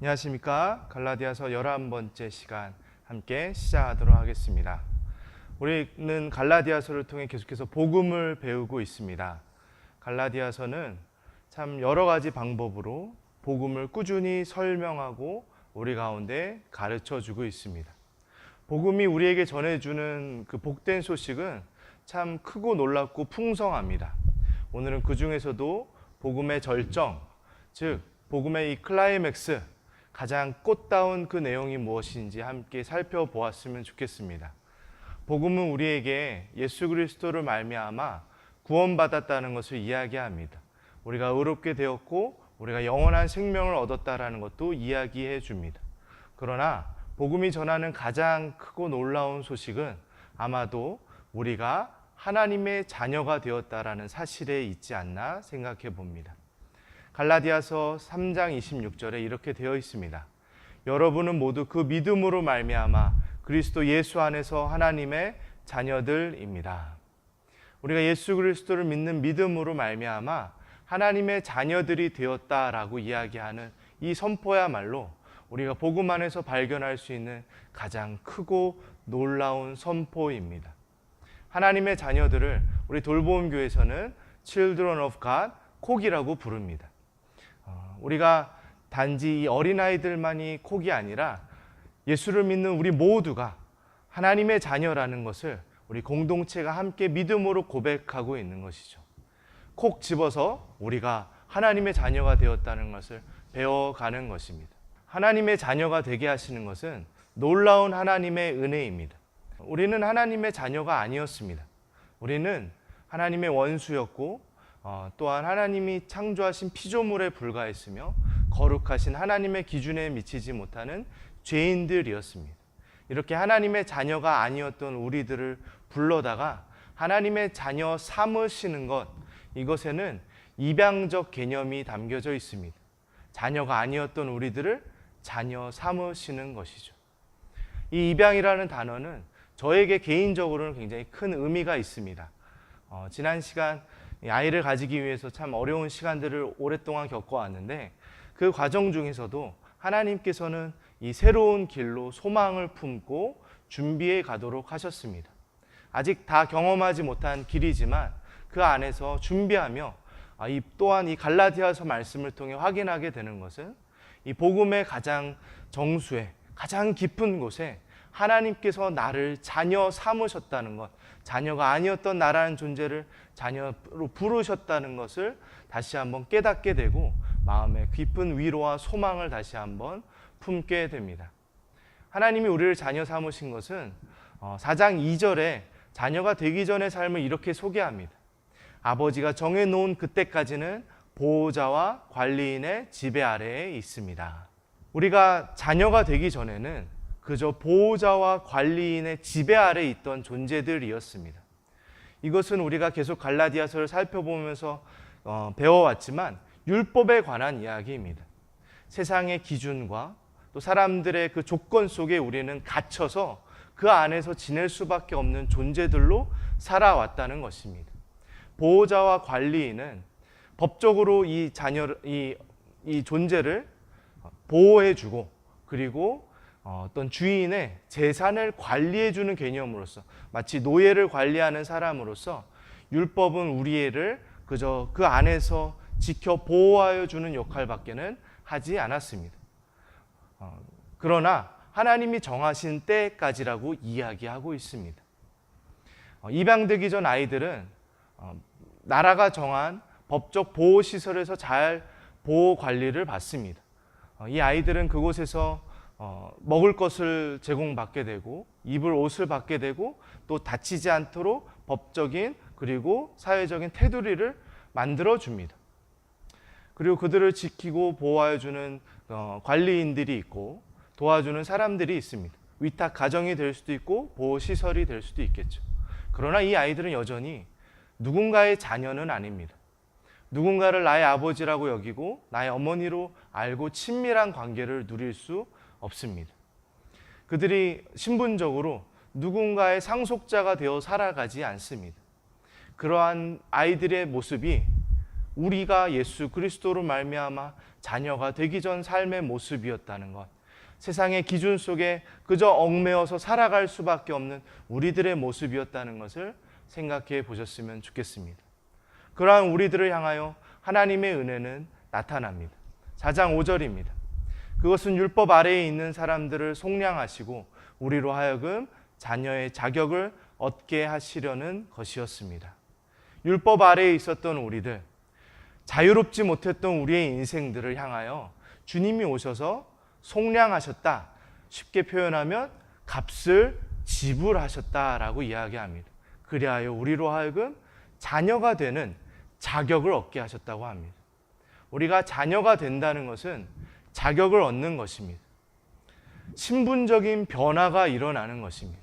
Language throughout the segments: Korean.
안녕하십니까. 갈라디아서 11번째 시간 함께 시작하도록 하겠습니다. 우리는 갈라디아서를 통해 계속해서 복음을 배우고 있습니다. 갈라디아서는 참 여러 가지 방법으로 복음을 꾸준히 설명하고 우리 가운데 가르쳐주고 있습니다. 복음이 우리에게 전해주는 그 복된 소식은 참 크고 놀랍고 풍성합니다. 오늘은 그 중에서도 복음의 절정, 즉 복음의 이 클라이맥스, 가장 꽃다운 그 내용이 무엇인지 함께 살펴보았으면 좋겠습니다. 복음은 우리에게 예수 그리스도를 말미암아 구원받았다는 것을 이야기합니다. 우리가 의롭게 되었고 우리가 영원한 생명을 얻었다라는 것도 이야기해 줍니다. 그러나 복음이 전하는 가장 크고 놀라운 소식은 아마도 우리가 하나님의 자녀가 되었다라는 사실에 있지 않나 생각해 봅니다. 갈라디아서 3장 26절에 이렇게 되어 있습니다. 여러분은 모두 그 믿음으로 말미암아 그리스도 예수 안에서 하나님의 자녀들입니다. 우리가 예수 그리스도를 믿는 믿음으로 말미암아 하나님의 자녀들이 되었다라고 이야기하는 이 선포야말로 우리가 복음 안에서 발견할 수 있는 가장 크고 놀라운 선포입니다. 하나님의 자녀들을 우리 돌보음교회에서는 Children of God, 콕이라고 부릅니다. 우리가 단지 이 어린아이들만이 콕이 아니라 예수를 믿는 우리 모두가 하나님의 자녀라는 것을 우리 공동체가 함께 믿음으로 고백하고 있는 것이죠. 콕 집어서 우리가 하나님의 자녀가 되었다는 것을 배워가는 것입니다. 하나님의 자녀가 되게 하시는 것은 놀라운 하나님의 은혜입니다. 우리는 하나님의 자녀가 아니었습니다. 우리는 하나님의 원수였고 또한 하나님이 창조하신 피조물에 불과했으며 거룩하신 하나님의 기준에 미치지 못하는 죄인들이었습니다. 이렇게 하나님의 자녀가 아니었던 우리들을 불러다가 하나님의 자녀 삼으시는 것, 이것에는 입양적 개념이 담겨져 있습니다. 자녀가 아니었던 우리들을 자녀 삼으시는 것이죠. 이 입양이라는 단어는 저에게 개인적으로는 굉장히 큰 의미가 있습니다. 지난 시간 아이를 가지기 위해서 참 어려운 시간들을 오랫동안 겪어왔는데 그 과정 중에서도 하나님께서는 이 새로운 길로 소망을 품고 준비해 가도록 하셨습니다. 아직 다 경험하지 못한 길이지만 그 안에서 준비하며 또한 이 갈라디아서 말씀을 통해 확인하게 되는 것은 이 복음의 가장 정수에 가장 깊은 곳에 하나님께서 나를 자녀 삼으셨다는 것, 자녀가 아니었던 나라는 존재를 자녀로 부르셨다는 것을 다시 한번 깨닫게 되고 마음의 깊은 위로와 소망을 다시 한번 품게 됩니다. 하나님이 우리를 자녀 삼으신 것은 4장 2절에 자녀가 되기 전의 삶을 이렇게 소개합니다. 아버지가 정해놓은 그때까지는 보호자와 관리인의 지배 아래에 있습니다. 우리가 자녀가 되기 전에는 그저 보호자와 관리인의 지배 아래에 있던 존재들이었습니다. 이것은 우리가 계속 갈라디아서를 살펴보면서 배워왔지만 율법에 관한 이야기입니다. 세상의 기준과 또 사람들의 그 조건 속에 우리는 갇혀서 그 안에서 지낼 수밖에 없는 존재들로 살아왔다는 것입니다. 보호자와 관리인은 법적으로 이 존재를 보호해주고 그리고 어떤 주인의 재산을 관리해주는 개념으로서 마치 노예를 관리하는 사람으로서 율법은 우리를 그저 그 안에서 지켜 보호하여 주는 역할밖에는 하지 않았습니다. 그러나 하나님이 정하신 때까지라고 이야기하고 있습니다. 입양되기 전 아이들은 나라가 정한 법적 보호시설에서 잘 보호 관리를 받습니다. 이 아이들은 그곳에서 먹을 것을 제공받게 되고 입을 옷을 받게 되고 또 다치지 않도록 법적인 그리고 사회적인 테두리를 만들어 줍니다. 그리고 그들을 지키고 보호하여 주는 관리인들이 있고 도와주는 사람들이 있습니다. 위탁 가정이 될 수도 있고 보호시설이 될 수도 있겠죠. 그러나 이 아이들은 여전히 누군가의 자녀는 아닙니다. 누군가를 나의 아버지라고 여기고 나의 어머니로 알고 친밀한 관계를 누릴 수 없습니다. 그들이 신분적으로 누군가의 상속자가 되어 살아가지 않습니다. 그러한 아이들의 모습이 우리가 예수 그리스도로 말미암아 자녀가 되기 전 삶의 모습이었다는 것, 세상의 기준 속에 그저 얽매여서 살아갈 수밖에 없는 우리들의 모습이었다는 것을 생각해 보셨으면 좋겠습니다. 그러한 우리들을 향하여 하나님의 은혜는 나타납니다. 4장 5절입니다. 그것은 율법 아래에 있는 사람들을 속량하시고 우리로 하여금 자녀의 자격을 얻게 하시려는 것이었습니다. 율법 아래에 있었던 우리들, 자유롭지 못했던 우리의 인생들을 향하여 주님이 오셔서 속량하셨다. 쉽게 표현하면 값을 지불하셨다라고 이야기합니다. 그리하여 우리로 하여금 자녀가 되는 자격을 얻게 하셨다고 합니다. 우리가 자녀가 된다는 것은 자격을 얻는 것입니다. 신분적인 변화가 일어나는 것입니다.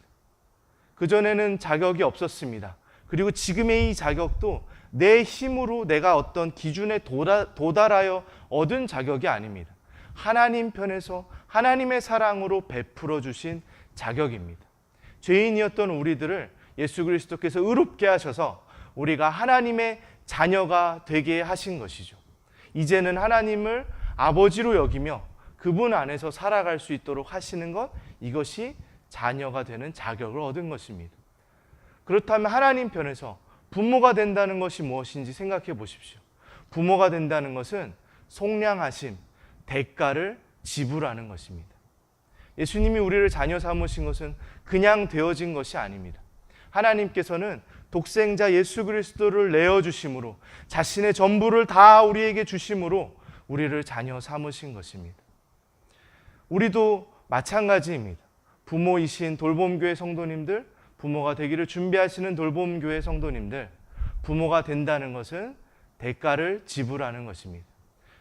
그전에는 자격이 없었습니다. 그리고 지금의 이 자격도 내 힘으로 내가 어떤 기준에 도달하여 얻은 자격이 아닙니다. 하나님 편에서 하나님의 사랑으로 베풀어 주신 자격입니다. 죄인이었던 우리들을 예수 그리스도께서 의롭게 하셔서 우리가 하나님의 자녀가 되게 하신 것이죠. 이제는 하나님을 아버지로 여기며 그분 안에서 살아갈 수 있도록 하시는 것, 이것이 자녀가 되는 자격을 얻은 것입니다. 그렇다면 하나님 편에서 부모가 된다는 것이 무엇인지 생각해 보십시오. 부모가 된다는 것은 속량하심, 대가를 지불하는 것입니다. 예수님이 우리를 자녀 삼으신 것은 그냥 되어진 것이 아닙니다. 하나님께서는 독생자 예수 그리스도를 내어주심으로, 자신의 전부를 다 우리에게 주심으로 우리를 자녀 삼으신 것입니다. 우리도 마찬가지입니다. 부모이신 돌봄교회 성도님들, 부모가 되기를 준비하시는 돌봄교회 성도님들, 부모가 된다는 것은 대가를 지불하는 것입니다.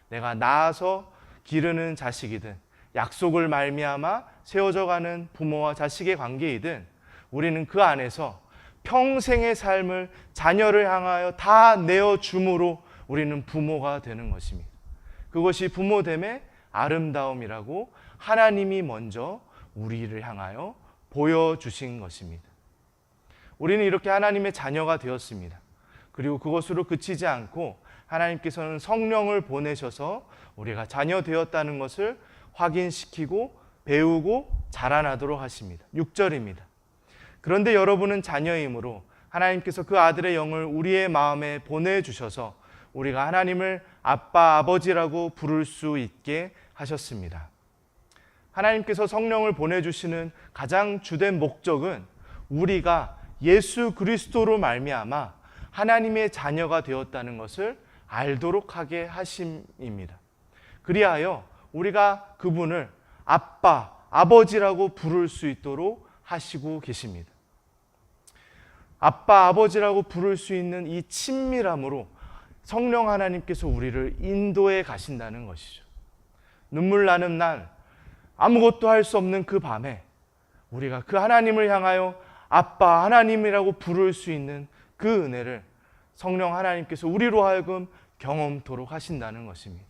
내가 낳아서 기르는 자식이든 약속을 말미암아 세워져가는 부모와 자식의 관계이든 우리는 그 안에서 평생의 삶을 자녀를 향하여 다 내어줌으로 우리는 부모가 되는 것입니다. 그것이 부모됨의 아름다움이라고 하나님이 먼저 우리를 향하여 보여주신 것입니다. 우리는 이렇게 하나님의 자녀가 되었습니다. 그리고 그것으로 그치지 않고 하나님께서는 성령을 보내셔서 우리가 자녀 되었다는 것을 확인시키고 배우고 자라나도록 하십니다. 6절입니다. 그런데 여러분은 자녀이므로 하나님께서 그 아들의 영을 우리의 마음에 보내주셔서 우리가 하나님을 아빠, 아버지라고 부를 수 있게 하셨습니다. 하나님께서 성령을 보내주시는 가장 주된 목적은 우리가 예수 그리스도로 말미암아 하나님의 자녀가 되었다는 것을 알도록 하게 하심입니다. 그리하여 우리가 그분을 아빠, 아버지라고 부를 수 있도록 하시고 계십니다. 아빠, 아버지라고 부를 수 있는 이 친밀함으로 성령 하나님께서 우리를 인도해 가신다는 것이죠. 눈물 나는 날, 아무것도 할 수 없는 그 밤에 우리가 그 하나님을 향하여 아빠 하나님이라고 부를 수 있는 그 은혜를 성령 하나님께서 우리로 하여금 경험토록 하신다는 것입니다.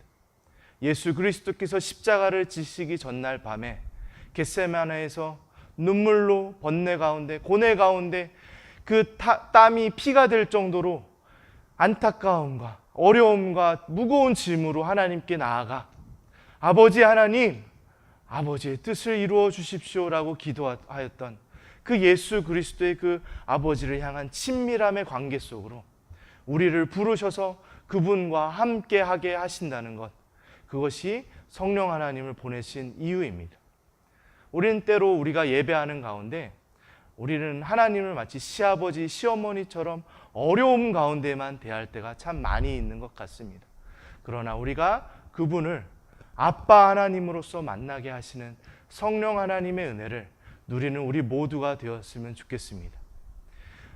예수 그리스도께서 십자가를 지시기 전날 밤에 겟세마네에서 눈물로 번뇌 가운데, 고뇌 가운데 그 땀이 피가 될 정도로 안타까움과 어려움과 무거운 짐으로 하나님께 나아가 아버지 하나님, 아버지의 뜻을 이루어 주십시오라고 기도하였던 그 예수 그리스도의 그 아버지를 향한 친밀함의 관계 속으로 우리를 부르셔서 그분과 함께하게 하신다는 것, 그것이 성령 하나님을 보내신 이유입니다. 우리는 때로 우리가 예배하는 가운데 우리는 하나님을 마치 시아버지, 시어머니처럼 어려움 가운데만 대할 때가 참 많이 있는 것 같습니다. 그러나 우리가 그분을 아빠 하나님으로서 만나게 하시는 성령 하나님의 은혜를 누리는 우리 모두가 되었으면 좋겠습니다.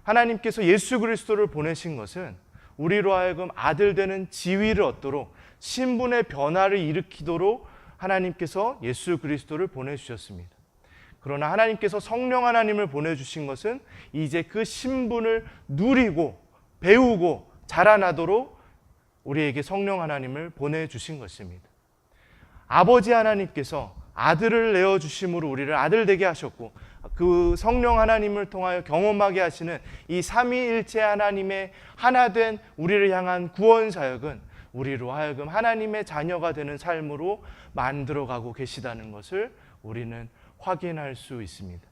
하나님께서 예수 그리스도를 보내신 것은 우리로 하여금 아들 되는 지위를 얻도록 신분의 변화를 일으키도록 하나님께서 예수 그리스도를 보내주셨습니다. 그러나 하나님께서 성령 하나님을 보내주신 것은 이제 그 신분을 누리고 배우고 자라나도록 우리에게 성령 하나님을 보내주신 것입니다. 아버지 하나님께서 아들을 내어주심으로 우리를 아들 되게 하셨고 그 성령 하나님을 통하여 경험하게 하시는 이 삼위일체 하나님의 하나된 우리를 향한 구원 사역은 우리로 하여금 하나님의 자녀가 되는 삶으로 만들어가고 계시다는 것을 우리는 확인할 수 있습니다.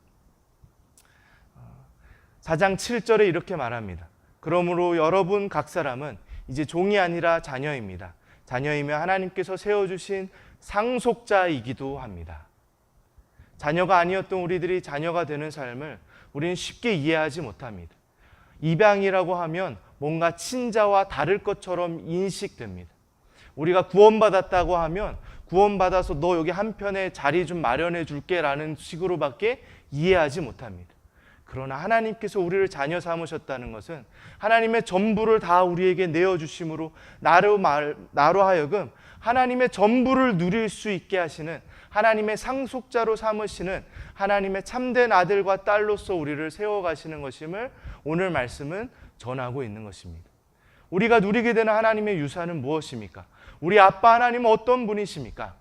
4장 7절에 이렇게 말합니다. 그러므로 여러분 각 사람은 이제 종이 아니라 자녀입니다. 자녀이며 하나님께서 세워주신 상속자이기도 합니다. 자녀가 아니었던 우리들이 자녀가 되는 삶을 우리는 쉽게 이해하지 못합니다. 입양이라고 하면 뭔가 친자와 다를 것처럼 인식됩니다. 우리가 구원받았다고 하면 구원받아서 너 여기 한편에 자리 좀 마련해 줄게 라는 식으로밖에 이해하지 못합니다. 그러나 하나님께서 우리를 자녀 삼으셨다는 것은 하나님의 전부를 다 우리에게 내어주심으로 나로 하여금 하나님의 전부를 누릴 수 있게 하시는 하나님의 상속자로 삼으시는 하나님의 참된 아들과 딸로서 우리를 세워가시는 것임을 오늘 말씀은 전하고 있는 것입니다. 우리가 누리게 되는 하나님의 유산은 무엇입니까? 우리 아빠 하나님은 어떤 분이십니까?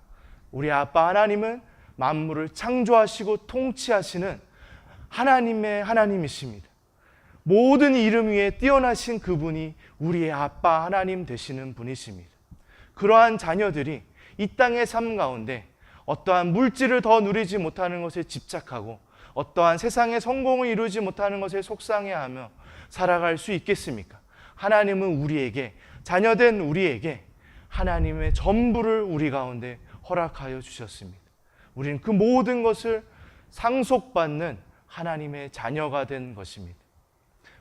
우리 아빠 하나님은 만물을 창조하시고 통치하시는 하나님의 하나님이십니다. 모든 이름 위에 뛰어나신 그분이 우리의 아빠 하나님 되시는 분이십니다. 그러한 자녀들이 이 땅의 삶 가운데 어떠한 물질을 더 누리지 못하는 것에 집착하고 어떠한 세상의 성공을 이루지 못하는 것에 속상해하며 살아갈 수 있겠습니까? 하나님은 우리에게, 자녀된 우리에게 하나님의 전부를 우리 가운데 허락하여 주셨습니다. 우리는 그 모든 것을 상속받는 하나님의 자녀가 된 것입니다.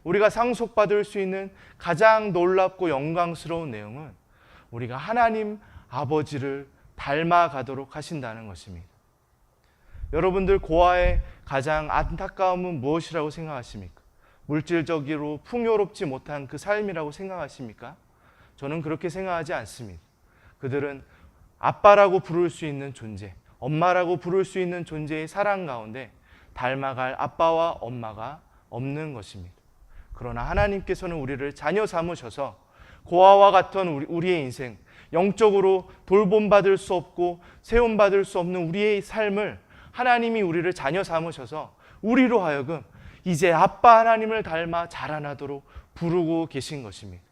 우리가 상속받을 수 있는 가장 놀랍고 영광스러운 내용은 우리가 하나님 아버지를 닮아가도록 하신다는 것입니다. 여러분들 고아의 가장 안타까움은 무엇이라고 생각하십니까? 물질적으로 풍요롭지 못한 그 삶이라고 생각하십니까? 저는 그렇게 생각하지 않습니다. 그들은 아빠라고 부를 수 있는 존재, 엄마라고 부를 수 있는 존재의 사랑 가운데 닮아갈 아빠와 엄마가 없는 것입니다. 그러나 하나님께서는 우리를 자녀 삼으셔서 고아와 같은 우리의 인생, 영적으로 돌봄받을 수 없고 세움받을 수 없는 우리의 삶을 하나님이 우리를 자녀 삼으셔서 우리로 하여금 이제 아빠 하나님을 닮아 자라나도록 부르고 계신 것입니다.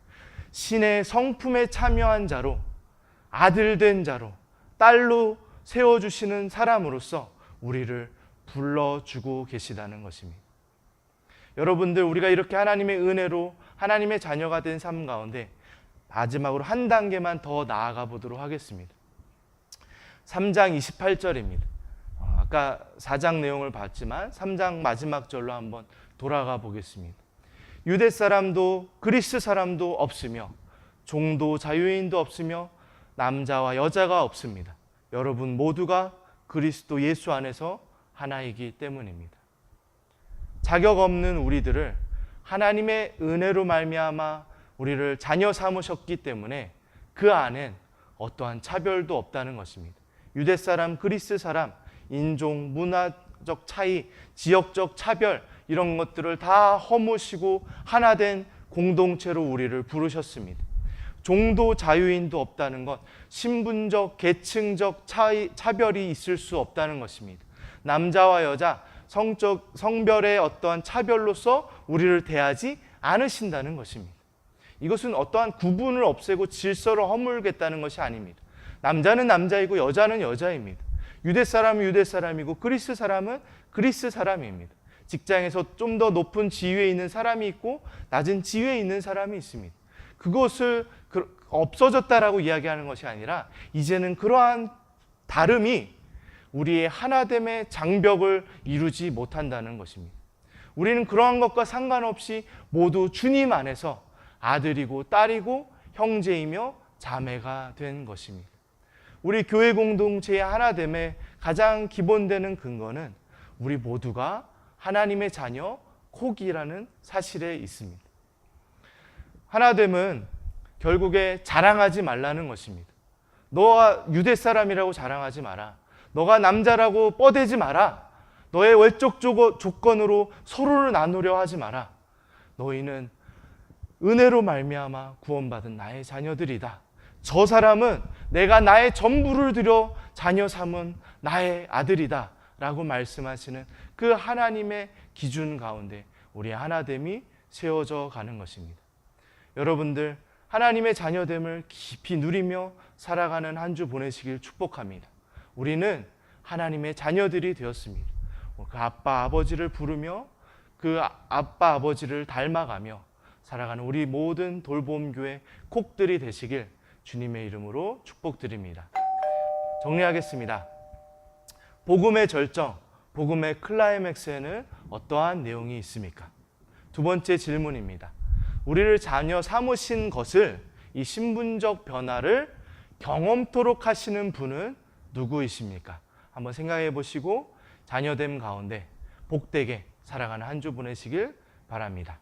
신의 성품에 참여한 자로, 아들 된 자로, 딸로 세워주시는 사람으로서 우리를 불러주고 계시다는 것입니다. 여러분들, 우리가 이렇게 하나님의 은혜로 하나님의 자녀가 된 삶 가운데 마지막으로 한 단계만 더 나아가 보도록 하겠습니다. 3장 28절입니다. 아까 4장 내용을 봤지만 3장 마지막 절로 한번 돌아가 보겠습니다. 유대 사람도 그리스 사람도 없으며 종도 자유인도 없으며 남자와 여자가 없습니다. 여러분 모두가 그리스도 예수 안에서 하나이기 때문입니다. 자격 없는 우리들을 하나님의 은혜로 말미암아 우리를 자녀 삼으셨기 때문에 그 안엔 어떠한 차별도 없다는 것입니다. 유대 사람, 그리스 사람, 인종, 문화적 차이, 지역적 차별 이런 것들을 다 허무시고 하나된 공동체로 우리를 부르셨습니다. 종도 자유인도 없다는 것, 신분적, 계층적 차별이 있을 수 없다는 것입니다. 남자와 여자, 성별의 어떠한 차별로서 우리를 대하지 않으신다는 것입니다. 이것은 어떠한 구분을 없애고 질서를 허물겠다는 것이 아닙니다. 남자는 남자이고 여자는 여자입니다. 유대 사람은 유대 사람이고 그리스 사람은 그리스 사람입니다. 직장에서 좀 더 높은 지위에 있는 사람이 있고 낮은 지위에 있는 사람이 있습니다. 그것을 없어졌다라고 이야기하는 것이 아니라 이제는 그러한 다름이 우리의 하나됨의 장벽을 이루지 못한다는 것입니다. 우리는 그러한 것과 상관없이 모두 주님 안에서 아들이고 딸이고 형제이며 자매가 된 것입니다. 우리 교회 공동체의 하나됨의 가장 기본되는 근거는 우리 모두가 하나님의 자녀 콕이라는 사실에 있습니다. 하나됨은 결국에 자랑하지 말라는 것입니다. 너가 유대 사람이라고 자랑하지 마라. 너가 남자라고 뻐대지 마라. 너의 외적 조건으로 서로를 나누려 하지 마라. 너희는 은혜로 말미암아 구원받은 나의 자녀들이다. 저 사람은 내가 나의 전부를 들여 자녀 삼은 나의 아들이다 라고 말씀하시는 그 하나님의 기준 가운데 우리의 하나됨이 세워져 가는 것입니다. 여러분들 하나님의 자녀됨을 깊이 누리며 살아가는 한 주 보내시길 축복합니다. 우리는 하나님의 자녀들이 되었습니다. 그 아빠 아버지를 부르며 그 아빠 아버지를 닮아가며 살아가는 우리 모든 돌봄교회 콕들이 되시길 주님의 이름으로 축복드립니다. 정리하겠습니다. 복음의 절정, 복음의 클라이맥스에는 어떠한 내용이 있습니까? 두 번째 질문입니다. 우리를 자녀 삼으신 것을, 이 신분적 변화를 경험토록 하시는 분은 누구이십니까? 한번 생각해 보시고 자녀됨 가운데 복되게 살아가는 한 주 보내시길 바랍니다.